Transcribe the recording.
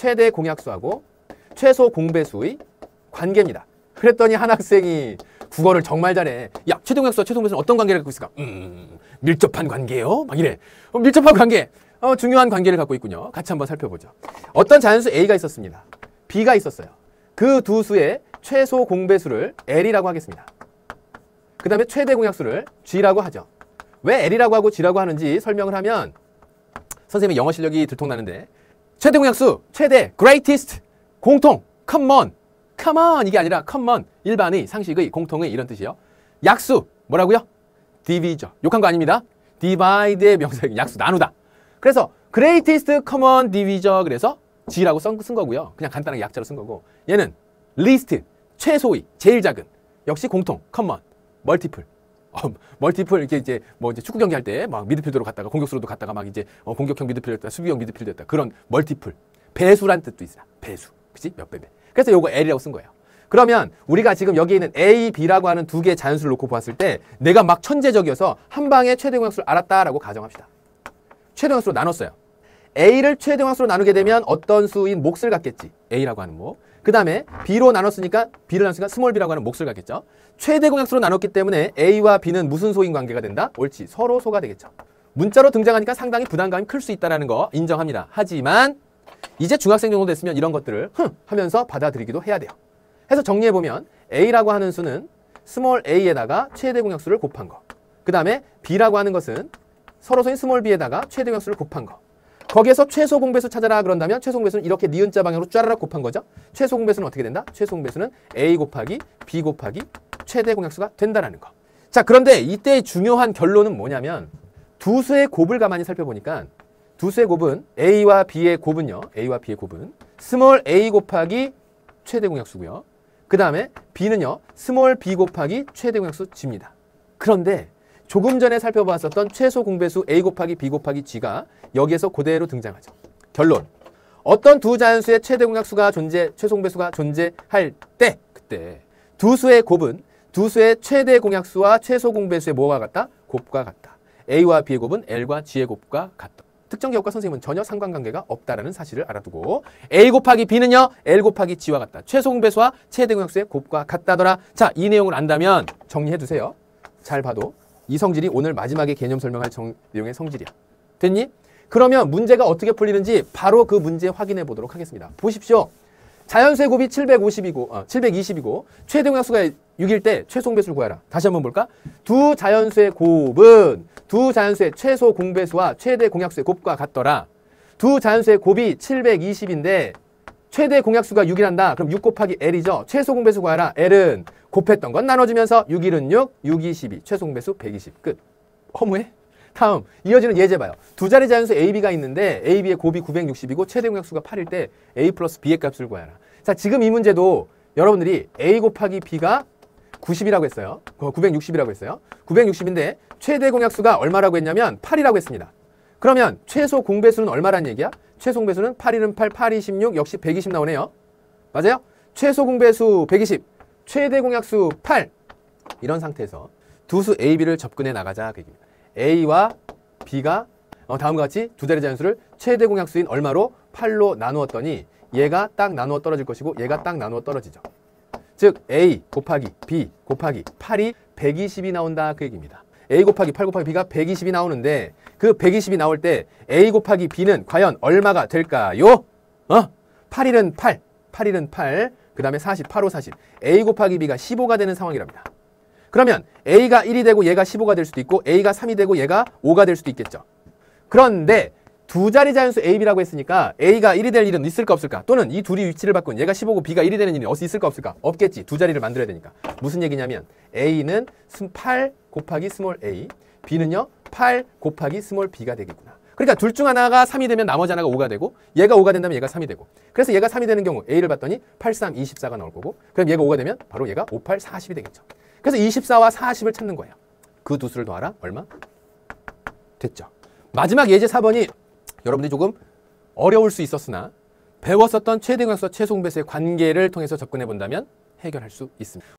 최대 공약수하고 최소 공배수의 관계입니다. 그랬더니 한 학생이 국어를 정말 잘해. 야, 최대 공약수와 최소 공배수는 어떤 관계를 갖고 있을까? 밀접한 관계요? 막 이래. 밀접한 관계. 중요한 관계를 갖고 있군요. 같이 한번 살펴보죠. 어떤 자연수 A가 있었습니다. B가 있었어요. 그 두 수의 최소 공배수를 L이라고 하겠습니다. 그 다음에 최대 공약수를 G라고 하죠. 왜 L이라고 하고 G라고 하는지 설명을 하면 선생님의 영어 실력이 들통나는데 최대 공약수, 최대, greatest, 공통, common 이게 아니라 common, 일반의, 상식의, 공통의 이런 뜻이요. 약수, 뭐라고요? divisor. 욕한 거 아닙니다. divide의 명사형, 약수, 나누다. 그래서 greatest common divisor 그래서 G라고 쓴 거고요. 그냥 간단하게 약자로 쓴 거고 얘는 least, 최소의, 제일 작은, 역시 공통, common, multiple. 멀티플 이렇게 이제 축구 경기 할 때 막 미드필더로 갔다가 공격수로도 갔다가 막 이제 공격형 미드필더였다 수비형 미드필더였다 그런 멀티플 배수란 뜻도 있어요. 배수, 그렇지? 몇 배. 그래서 요거 L이라고 쓴 거예요. 그러면 우리가 지금 여기 있는 A, B라고 하는 두 개의 자연수를 놓고 보았을 때 내가 막 천재적이어서 한 방에 최대 공약수를 알았다라고 가정합시다. 최대 공약수로 나눴어요. A를 최대 공약수로 나누게 되면 어떤 수인 몫을 갖겠지. A라고 하는 몫. 그 다음에 B로 나눴으니까 스몰 b라고 하는 몫을 갖겠죠. 최대 공약수로 나눴기 때문에 A와 B는 무슨 소인 관계가 된다? 옳지. 서로 소가 되겠죠. 문자로 등장하니까 상당히 부담감이 클 수 있다는 거 인정합니다. 하지만 이제 중학생 정도 됐으면 이런 것들을 하면서 받아들이기도 해야 돼요. 해서 정리해보면 A라고 하는 수는 스몰 a에다가 최대 공약수를 곱한 거. 그 다음에 B라고 하는 것은 서로 소인 스몰 b에다가 최대 공약수를 곱한 거. 거기에서 최소 공배수 찾아라 그런다면 최소 공배수는 이렇게 니은자 방향으로 쫘라락 곱한 거죠. 최소 공배수는 어떻게 된다? 최소 공배수는 A 곱하기 B 곱하기 최대 공약수가 된다라는 거. 자, 그런데 이때 중요한 결론은 뭐냐면 두 수의 곱을 가만히 살펴보니까 두 수의 곱은 A와 B의 곱은요. A와 B의 곱은 스몰 a 곱하기 최대 공약수고요. 그 다음에 B는요. 스몰 b 곱하기 최대 공약수 G입니다. 그런데 조금 전에 살펴봤었던 최소 공배수 A 곱하기 B 곱하기 G가 여기에서 그대로 등장하죠. 결론. 어떤 두 자연수의 최대 공약수가 최소 공배수가 존재할 때 그때 두 수의 곱은 두 수의 최대 공약수와 최소 공배수의 뭐가 같다? 곱과 같다. A와 B의 곱은 L과 G의 곱과 같다. 특정 기업과 선생님은 전혀 상관관계가 없다라는 사실을 알아두고 A 곱하기 B는요. L 곱하기 G와 같다. 최소 공배수와 최대 공약수의 곱과 같다더라. 자, 이 내용을 안다면 정리해두세요. 잘 봐도. 이 성질이 오늘 마지막에 개념 설명할 내용의 성질이야. 됐니? 그러면 문제가 어떻게 풀리는지 바로 그 문제 확인해 보도록 하겠습니다. 보십시오. 자연수의 곱이 720이고 최대 공약수가 6일 때 최소 공배수를 구하라. 다시 한번 볼까? 두 자연수의 곱은 두 자연수의 최소 공배수와 최대 공약수의 곱과 같더라. 두 자연수의 곱이 720인데 최대 공약수가 6이란다. 그럼 6 곱하기 L이죠. 최소 공배수 구하라. L은 곱했던 건 나눠주면서 6, 1은 6, 6, 2, 12. 최소 공배수 120. 끝. 허무해? 다음 이어지는 예제 봐요. 두 자리 자연수 A, B가 있는데 A, B의 곱이 960이고 최대 공약수가 8일 때 A 플러스 B의 값을 구하라. 자, 지금 이 문제도 여러분들이 A 곱하기 B가 90이라고 했어요. 960이라고 했어요. 960인데 최대 공약수가 얼마라고 했냐면 8이라고 했습니다. 그러면 최소 공배수는 얼마란 얘기야? 최소 공배수는 8, 8, 8, 26, 역시 120 나오네요. 맞아요? 최소 공배수 120, 최대 공약수 8. 이런 상태에서 두 수 A, B를 접근해 나가자 그 얘기입니다. A와 B가 다음과 같이 두 자리 자연수를 최대 공약수인 얼마로? 8로 나누었더니 얘가 딱 나누어 떨어질 것이고 얘가 딱 나누어 떨어지죠. 즉 A 곱하기 B 곱하기 8이 120이 나온다 그 얘기입니다. A 곱하기 8 곱하기 B가 120이 나오는데 그 120이 나올 때 A 곱하기 B는 과연 얼마가 될까요? 8일은 8, 8일은 8, 그 다음에 40, 8, 5, 40. A 곱하기 B가 15가 되는 상황이랍니다. 그러면 A가 1이 되고 얘가 15가 될 수도 있고 A가 3이 되고 얘가 5가 될 수도 있겠죠. 그런데 두 자리 자연수 A, B라고 했으니까 A가 1이 될 일은 있을까 없을까? 또는 이 둘이 위치를 바꾼 얘가 15고 B가 1이 되는 일이 있을까 없을까? 없겠지. 두 자리를 만들어야 되니까. 무슨 얘기냐면 A는 8 곱하기 스몰 a, B는요 8 곱하기 스몰 b가 되겠구나. 그러니까 둘 중 하나가 3이 되면 나머지 하나가 5가 되고 얘가 5가 된다면 얘가 3이 되고 그래서 얘가 3이 되는 경우 A를 봤더니 8, 3, 24가 나올 거고 그럼 얘가 5가 되면 바로 얘가 5, 8, 40이 되겠죠. 그래서 24와 40을 찾는 거예요. 그 두 수를 더하라. 얼마? 됐죠. 마지막 예제 4번이 여러분들이 조금 어려울 수 있었으나 배웠었던 최대 공약수와 최소 공배수의 관계를 통해서 접근해 본다면 해결할 수 있습니다.